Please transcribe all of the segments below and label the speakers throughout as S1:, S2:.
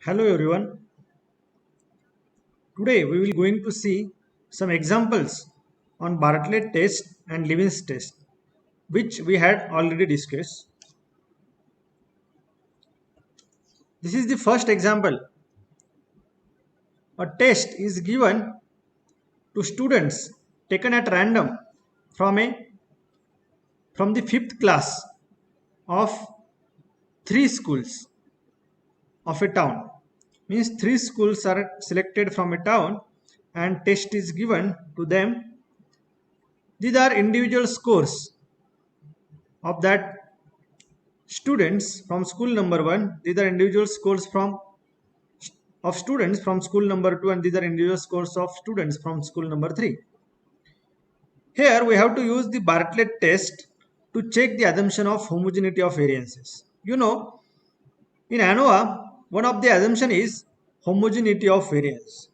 S1: Hello everyone. Today we will going to see some examples on Bartlett test and Lewis test, which we had already discussed. This is the first example. A test is given to students taken at random from a from the fifth class of three schools of a town. Means three schools are selected from a town and test is given to them. These are individual scores of that students from school number 1. These are individual scores from of students from school number 2, and these are individual scores of students from school number 3. Here we have to use the Bartlett test to check the assumption of homogeneity of variances. In ANOVA, one of the assumption is homogeneity of variance.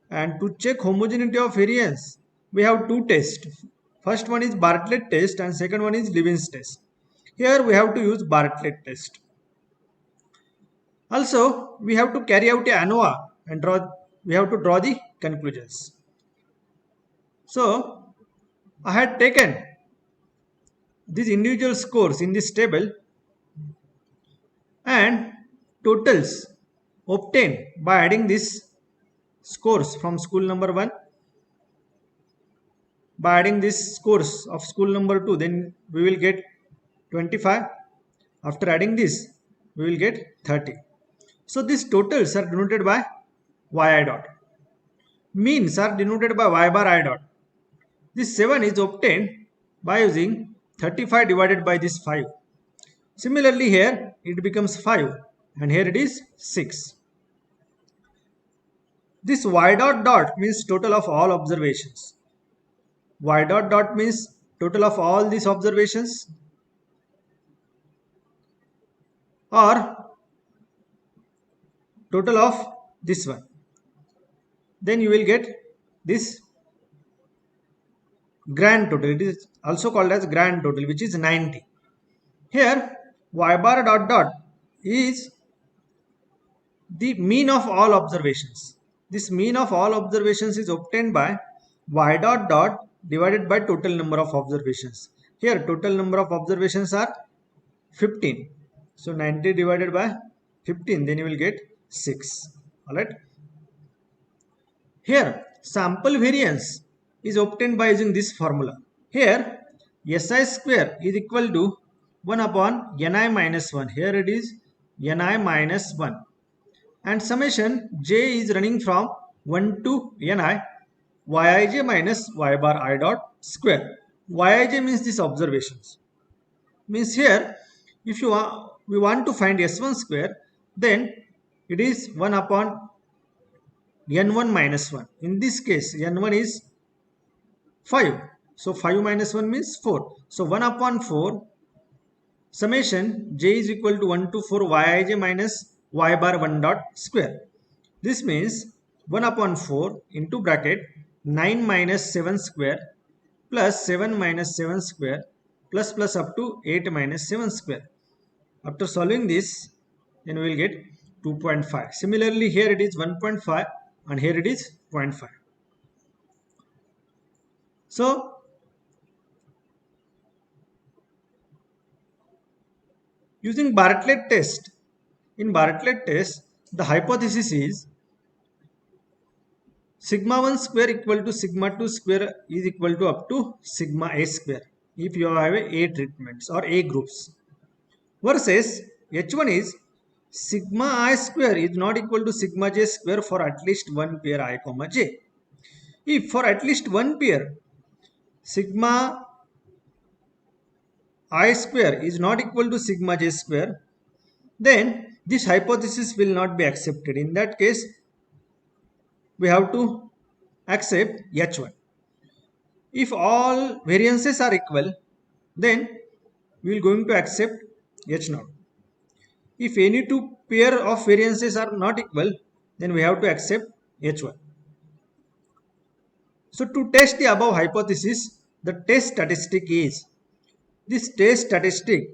S1: And to check homogeneity of variance, we have two tests. First one is Bartlett test and second one is Lewis test. Here we have to use Bartlett test. Also, we have to carry out a ANOVA and we have to draw the conclusions. So, I had taken these individual scores in this table and totals obtained by adding these scores from school number 1, by adding these scores of school number 2, then we will get 25. After adding this, we will get 30. So these totals are denoted by yi dot. Means are denoted by y bar I dot. This 7 is obtained by using 35 divided by this 5. Similarly here it becomes 5 and here it is 6. This y dot dot means total of all observations. Y dot dot means total of all these observations, or total of this one. Then you will get this grand total. It is also called as grand total, which is 90. Here y bar dot dot is the mean of all observations. This mean of all observations is obtained by y dot dot divided by total number of observations. Here total number of observations are 15. So 90 divided by 15, then you will get 6. Alright. Here sample variance is obtained by using this formula. Here SI square is equal to 1 upon Ni minus 1. Here it is Ni minus 1. And summation j is running from 1 to Ni Yij minus y bar I dot square. Yij means these observations. Means here if we want to find S1 square, then it is 1 upon N1 minus 1. In this case N1 is 5. So 5 minus 1 means 4. So 1 upon 4 summation j is equal to 1 to 4 Yij minus y bar 1 dot square. This means 1 upon 4 into bracket 9 minus 7 square plus 7 minus 7 square plus up to 8 minus 7 square. After solving this, then we will get 2.5. Similarly, here it is 1.5 and here it is 0.5. So, using Bartlett test, in Bartlett test, the hypothesis is sigma 1 square equal to sigma 2 square is equal to up to sigma a square if you have a treatments or a groups, versus H1 is sigma I square is not equal to sigma j square for at least one pair I comma j. If for at least one pair sigma I square is not equal to sigma j square, then this hypothesis will not be accepted. In that case, we have to accept H1. If all variances are equal, then we will going to accept H0. If any two pair of variances are not equal, then we have to accept H1. So to test the above hypothesis, the test statistic is, this test statistic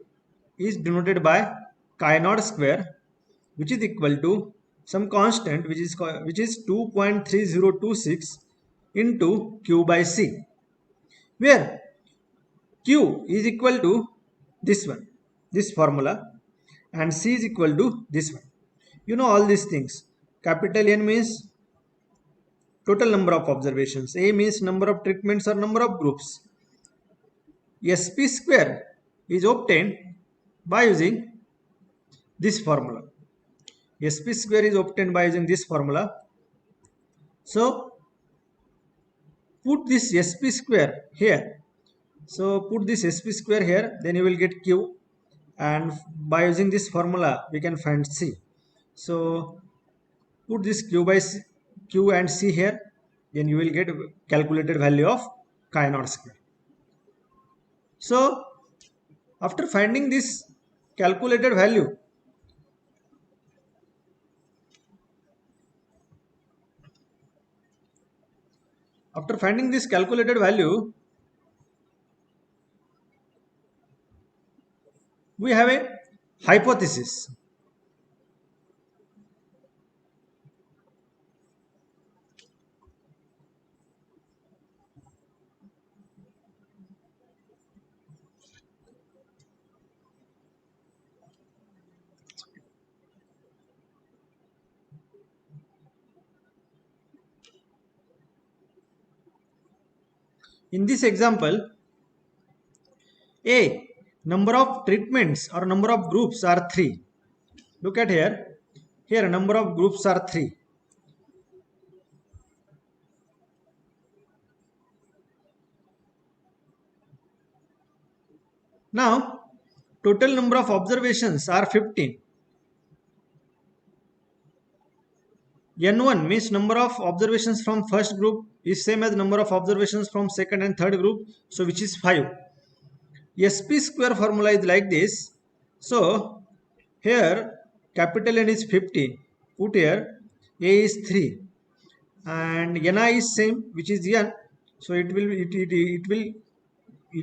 S1: is denoted by chi naught square, which is equal to some constant which is 2.3026 into Q by C, where Q is equal to this one, this formula, and C is equal to this one. You know all these things. Capital N means total number of observations. A means number of treatments or number of groups. SP square is obtained by using this formula. SP square is obtained by using this formula. So put this SP square here. So put this SP square here, then you will get Q, and by using this formula we can find C. So put this Q and C here, then you will get calculated value of chi naught square. So after finding this calculated value, we have a hypothesis. In this example, A, number of treatments or number of groups are 3. Look at here. Here number of groups are 3. Now total number of observations are 15. N1 means number of observations from first group is same as number of observations from second and third group, so which is 5. SP square formula is like this. So here capital N is 50. Put here A is 3 and Ni is same, which is N. So it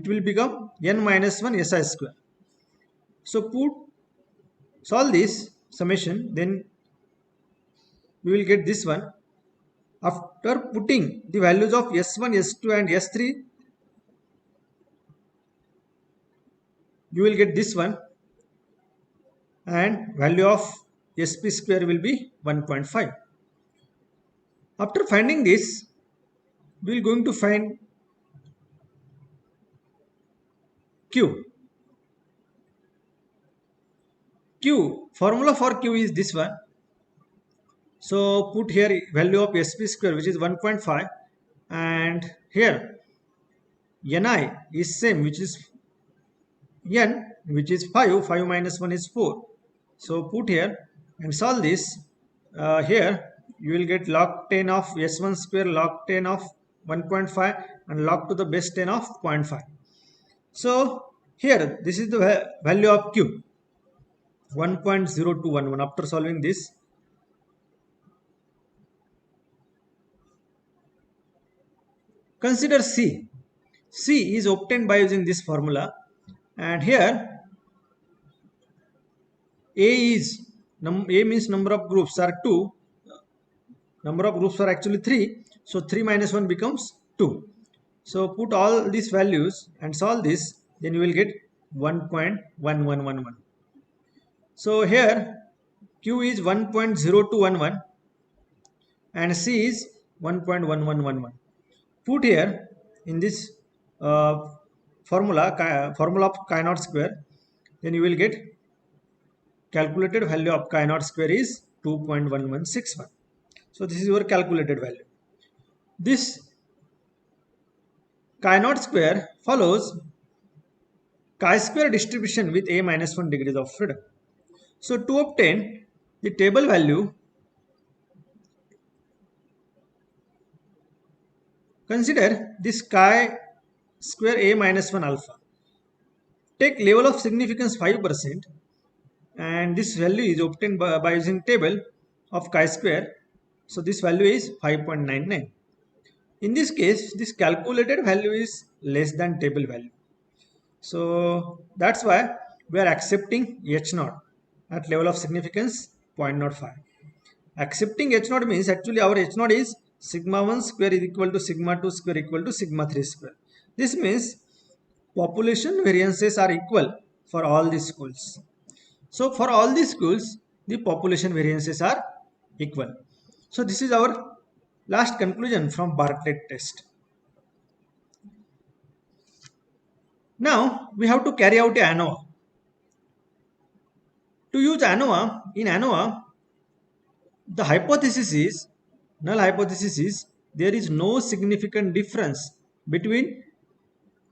S1: will become N minus 1 Si square. So solve this summation, then we will get this one. After putting the values of S1, S2 and S3, you will get this one, and value of SP square will be 1.5. After finding this, we are going to find Q. Formula for Q is this one. So put here value of SP square, which is 1.5, and here Ni is same, which is N, which is 5. 5 minus 1 is 4. So put here and solve this. Here you will get log 10 of S1 square, log 10 of 1.5 and log to the base 10 of 0.5. So here this is the value of Q, 1.0211. After solving this, consider C. C is obtained by using this formula, and here A means number of groups are 2. Number of groups are actually 3. So 3 minus 1 becomes 2. So put all these values and solve this, then you will get 1.1111. So here Q is 1.0211 and C is 1.1111. Put here in this formula of chi naught square, then you will get calculated value of chi naught square is 2.1161. So this is your calculated value. This chi naught square follows chi-square distribution with a minus 1 degrees of freedom. So to obtain the table value, consider this chi-square a minus 1 alpha. Take level of significance 5%, and this value is obtained by using table of chi-square. So this value is 5.99. In this case, this calculated value is less than table value. So that's why we are accepting H0 at level of significance 0.05. Accepting H naught means actually our H naught is sigma 1 square is equal to sigma 2 square equal to sigma 3 square. This means population variances are equal for all the schools. So for all the schools, the population variances are equal. So this is our last conclusion from Bartlett test. Now we have to carry out a ANOVA. To use ANOVA, in ANOVA, the hypothesis is, null hypothesis is, there is no significant difference between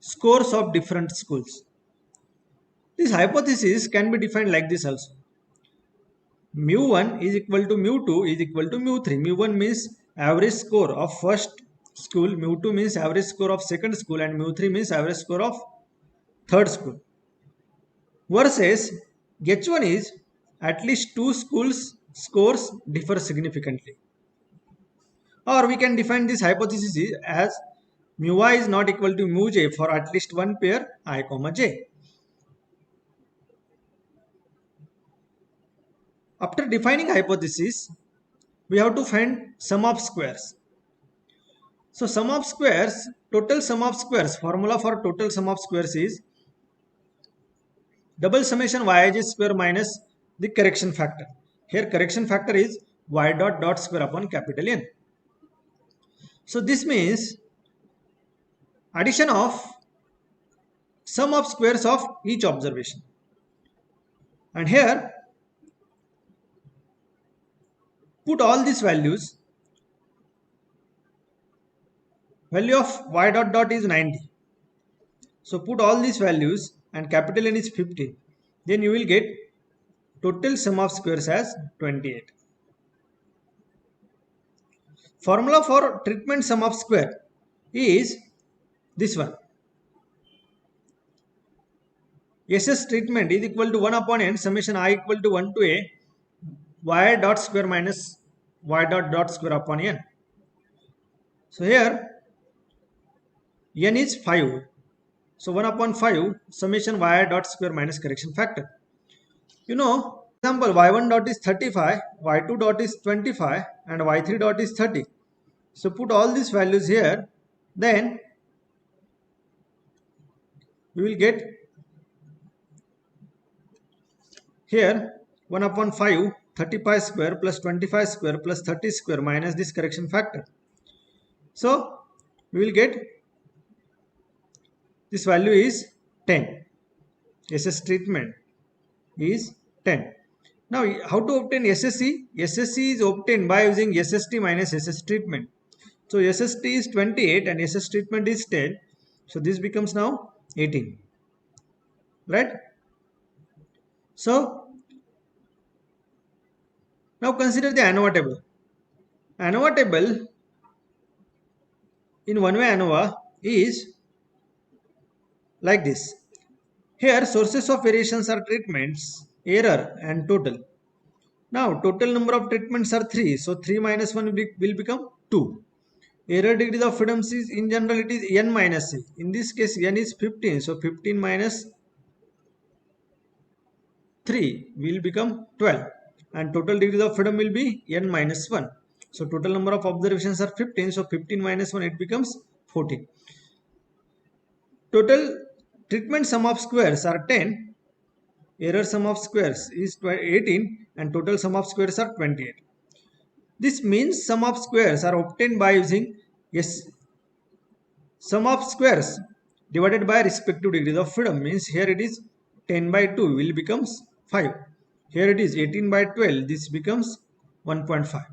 S1: scores of different schools. This hypothesis can be defined like this also. Mu1 is equal to mu2 is equal to mu3. Mu1 means average score of first school, mu2 means average score of second school, and mu3 means average score of third school. Versus H1 is at least two schools scores differ significantly. Or we can define this hypothesis as mu I is not equal to mu j for at least one pair I comma j. After defining hypothesis, we have to find sum of squares. So sum of squares, total sum of squares, formula for total sum of squares is double summation yj square minus the correction factor. Here correction factor is y dot dot square upon capital N. So this means addition of sum of squares of each observation. And here put all these values. Value of y dot dot is 90. So put all these values and capital N is 15. Then you will get total sum of squares as 28. Formula for treatment sum of square is this one. SS treatment is equal to 1 upon n summation I equal to 1 to a y dot square minus y dot dot square upon n. So here n is 5. So 1 upon 5 summation y dot square minus correction factor. You know, example y1 dot is 35, y2 dot is 25 and y3 dot is 30. So put all these values here, then we will get here 1 upon 5 35 square plus 25 square plus 30 square minus this correction factor. So we will get this value is 10. SS treatment is 10. Now how to obtain SSE? SSE is obtained by using SST minus SS treatment. So SST is 28 and SS treatment is 10. So this becomes now 18. Right? So now consider the ANOVA table. ANOVA table in one way ANOVA is like this. Here sources of variations are treatments, error and total. Now total number of treatments are 3. So 3 minus 1 will become 2. Error degrees of freedom is in general it is n minus a. In this case n is 15. So 15 minus 3 will become 12. And total degrees of freedom will be n minus 1. So total number of observations are 15. So 15 minus 1 it becomes 14. Total treatment sum of squares are 10. Error sum of squares is 18 and total sum of squares are 28. This means sum of squares are obtained by using sum of squares divided by respective degrees of freedom, means here it is 10 by 2 will becomes 5. Here it is 18 by 12, this becomes 1.5.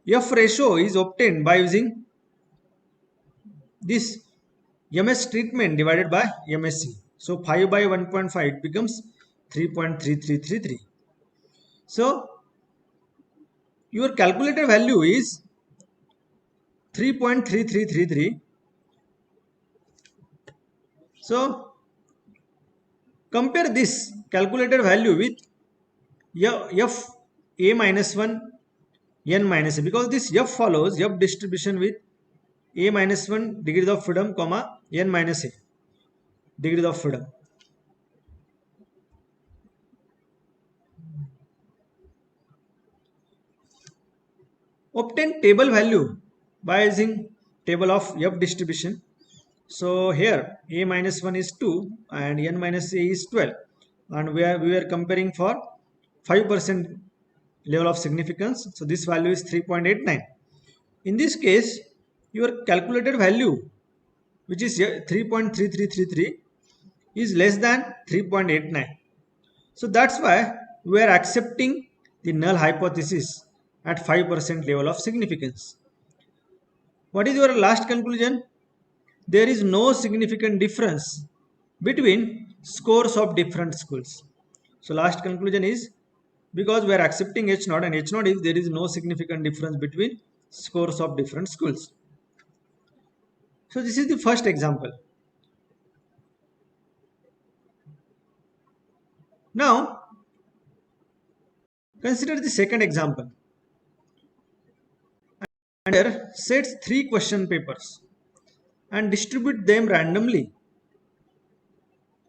S1: F ratio is obtained by using this MS treatment divided by MSE. So 5 by 1.5 it becomes 3.3333. So your calculated value is 3.3333. So compare this calculated value with f a minus 1 n minus a, because this f follows f distribution with a minus 1 degrees of freedom comma n minus a degrees of freedom. Obtain table value by using table of F distribution. So here a minus 1 is 2 and n minus a is 12, and we are comparing for 5% level of significance. So this value is 3.89. In this case, your calculated value, which is 3.3333, is less than 3.89. So that's why we are accepting the null hypothesis at 5% level of significance. What is your last conclusion? There is no significant difference between scores of different schools. So last conclusion is, because we are accepting H0 and H0 is, there is no significant difference between scores of different schools. So this is the first example. Now consider the second example. And here sets 3 question papers and distribute them randomly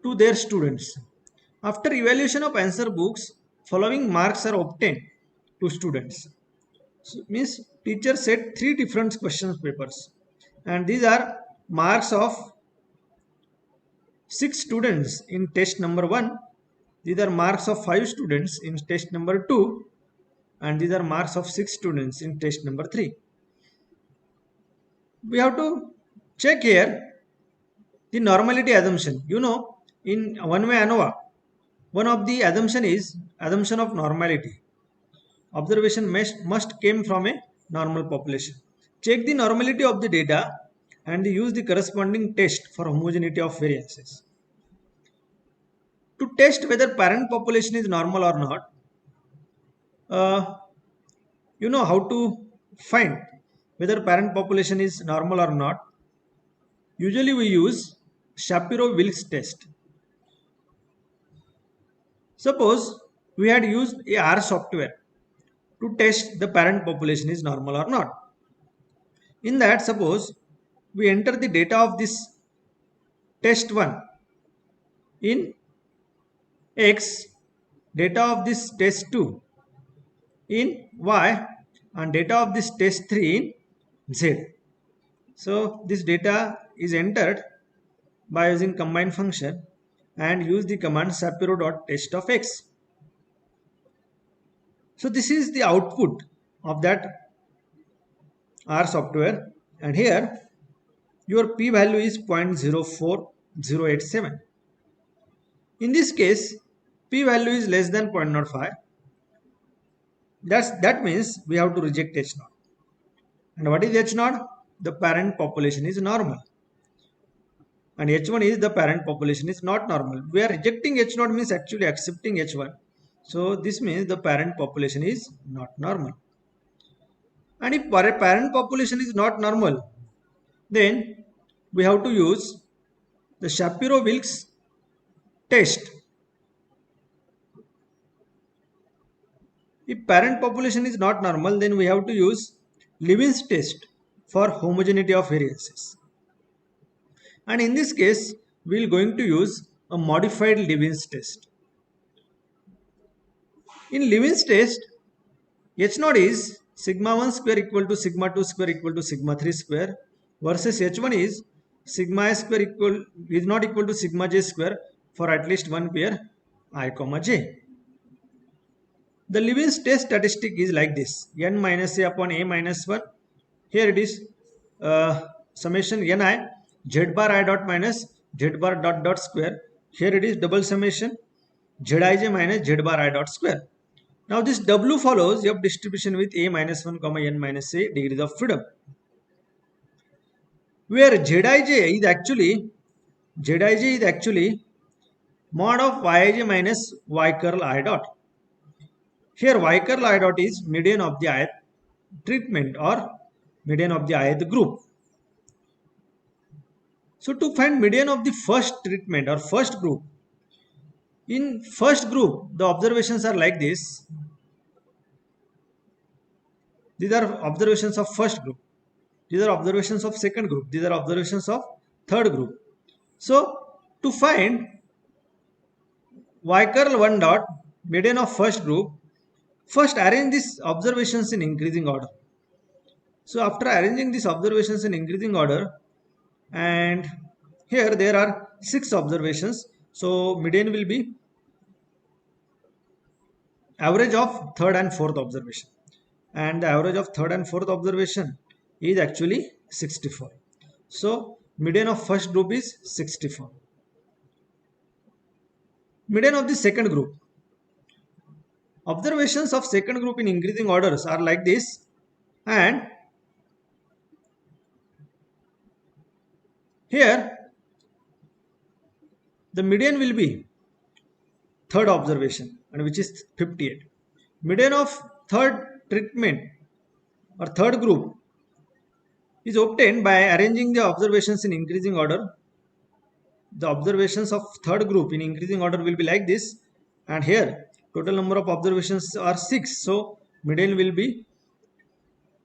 S1: to their students. After evaluation of answer books, following marks are obtained to students. So means teacher set 3 different question papers, and these are marks of 6 students in test number 1. These are marks of 5 students in test number 2, and these are marks of 6 students in test number 3. We have to check here the normality assumption. You know, in one-way ANOVA, one of the assumption is assumption of normality. Observation must came from a normal population. Check the normality of the data and use the corresponding test for homogeneity of variances. To test whether parent population is normal or not, you know how to find whether parent population is normal or not. Usually we use Shapiro-Wilks test. Suppose we had used a R software to test the parent population is normal or not. In that, suppose we enter the data of this test 1 in X, data of this test 2 in Y, and data of this test 3 in Z. So this data is entered by using combine function and use the command Shapiro.test of X. So this is the output of that R software, and here your p-value is 0.04087. In this case, p-value is less than 0.05. That means we have to reject H0. And what is H0? The parent population is normal. And H1 is the parent population is not normal. We are rejecting H0 means actually accepting H1. So this means the parent population is not normal. And if parent population is not normal, then we have to use the Shapiro-Wilks test. If parent population is not normal, then we have to use Levin's test for homogeneity of variances. And in this case, we are going to use a modified Levin's test. In Levin's test, H0 is sigma 1 square equal to sigma 2 square equal to sigma 3 square, versus H1 is sigma I square is not equal to sigma j square for at least one pair I comma j. The Levin's test statistic is like this: n minus a upon a minus 1. Here it is summation ni z bar I dot minus z bar dot dot square. Here it is double summation zij minus z bar I dot square. Now this W follows F distribution with a minus 1 comma n minus a degrees of freedom, where Zij is actually mod of Yij minus Y curl I dot. Here Y curl I dot is median of the ith treatment or median of the ith group. So to find median of the first treatment or first group, in first group the observations are like this. These are observations of first group. These are observations of second group. These are observations of third group. So to find Y curl 1 dot median of first group, first arrange these observations in increasing order. So after arranging these observations in increasing order, and here there are 6 observations, so median will be average of third and fourth observation, and the average of third and fourth observation is actually 64. So median of first group is 64. Median of the second group. Observations of second group in increasing orders are like this, and here the median will be third observation, and which is 58. Median of third treatment or third group is obtained by arranging the observations in increasing order. The observations of third group in increasing order will be like this, and here total number of observations are 6, so median will be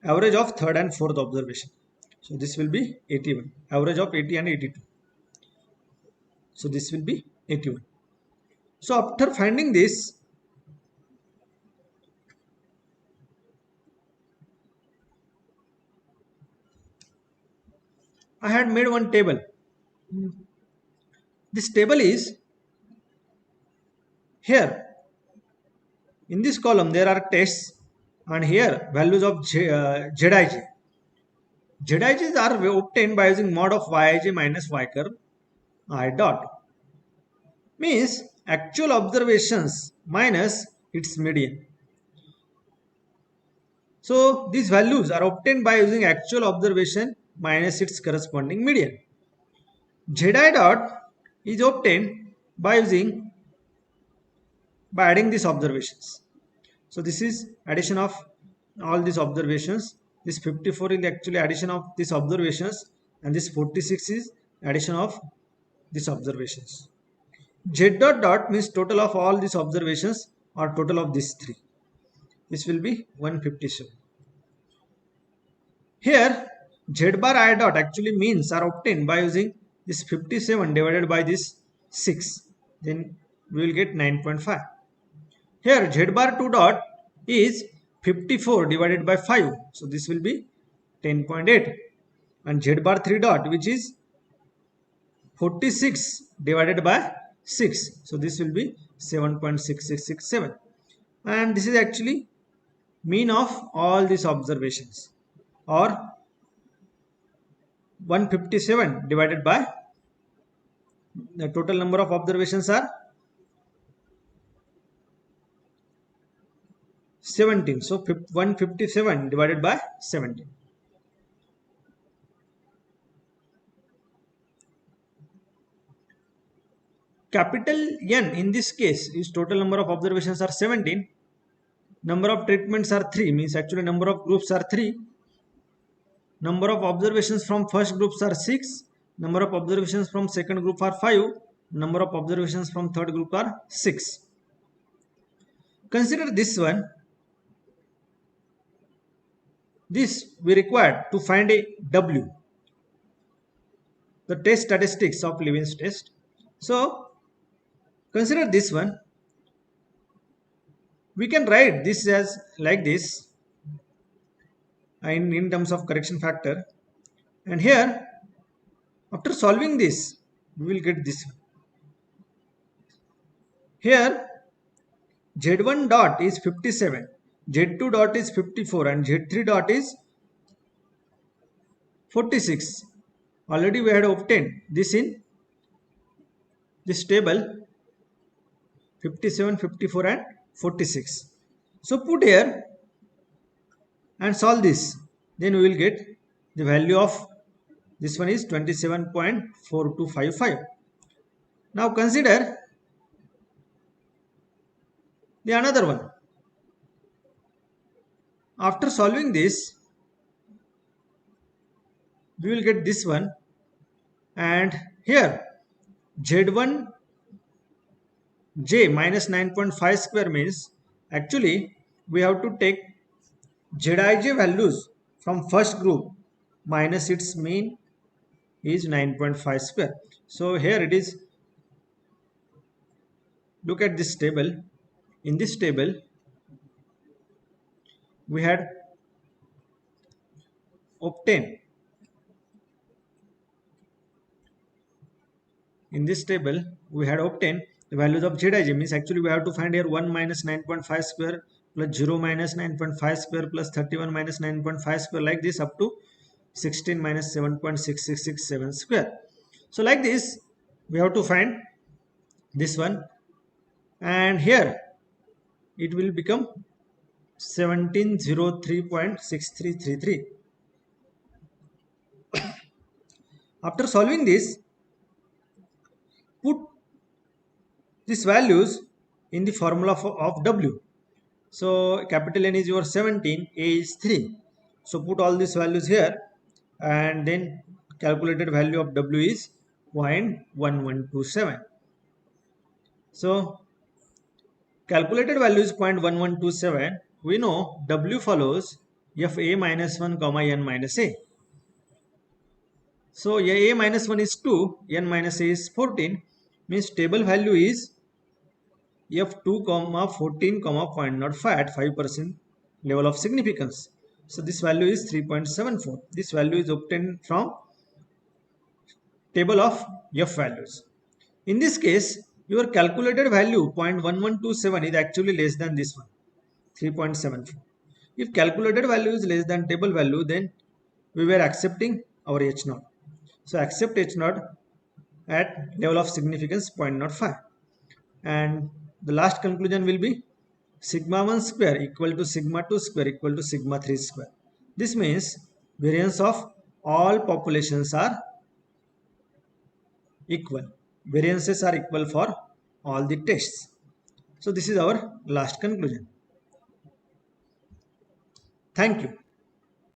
S1: average of third and fourth observation. So this will be 81, average of 80 and 82. So this will be 81. So after finding this, I had made one table. This table is here. In this column there are tests, and here values of ZIJ. ZIJs are obtained by using mod of Yij minus Y curve I dot. Means actual observations minus its median. So these values are obtained by using actual observation minus its corresponding median. Zi dot is obtained by adding these observations. So this is addition of all these observations. This 54 is actually addition of these observations, and this 46 is addition of these observations. Z dot dot means total of all these observations or total of these three. This will be 157. Here Z bar I dot actually means are obtained by using this 57 divided by this 6. Then we will get 9.5. Here Z bar 2 dot is 54 divided by 5. So this will be 10.8. And Z bar 3 dot, which is 46 divided by 6. So this will be 7.6667. And this is actually mean of all these observations, or 157 divided by the total number of observations are 17. So 157 divided by 17. Capital N in this case is total number of observations are 17. Number of treatments are 3, means actually number of groups are 3. Number of observations from first groups are 6. Number of observations from second group are 5. Number of observations from third group are 6. Consider this one. This we require to find a W, the test statistics of Levin's test. So consider this one. We can write this as like this in terms of correction factor, and here after solving this we will get this one. Here Z1 dot is 57, Z2 dot is 54, and Z3 dot is 46. Already we had obtained this in this table, 57, 54 and 46. So put here and solve this, then we will get the value of this one is 27.4255. Now consider the another one. After solving this we will get this one, and here Z1 J minus 9.5 square means actually we have to take Zij values from first group minus its mean is 9.5 square. So here it is, look at this table. In this table we had obtain, in this table we had obtained the values of Zij, means actually we have to find here 1 minus 9.5 square plus 0 minus 9.5 square plus 31 minus 9.5 square, like this up to 16 minus 7.6667 square. So like this we have to find this one, and here it will become 1703.6333. After solving this, put these values in the formula of W. So capital N is your 17, A is 3. So put all these values here, and then calculated value of W is 0.1127. So calculated value is 0.1127. We know W follows Fa minus 1 comma N minus A. So A minus 1 is 2, N minus A is 14, means table value is F2 comma 14 comma 0.05 at 5% level of significance. So this value is 3.74. This value is obtained from table of F values. In this case, your calculated value 0.1127 is actually less than this one, 3.74. If calculated value is less than table value, then we were accepting our H0. So accept H0 at level of significance 0.05. And the last conclusion will be sigma 1 square equal to sigma 2 square equal to sigma 3 square. This means variance of all populations are equal. Variances are equal for all the tests. So this is our last conclusion. Thank you.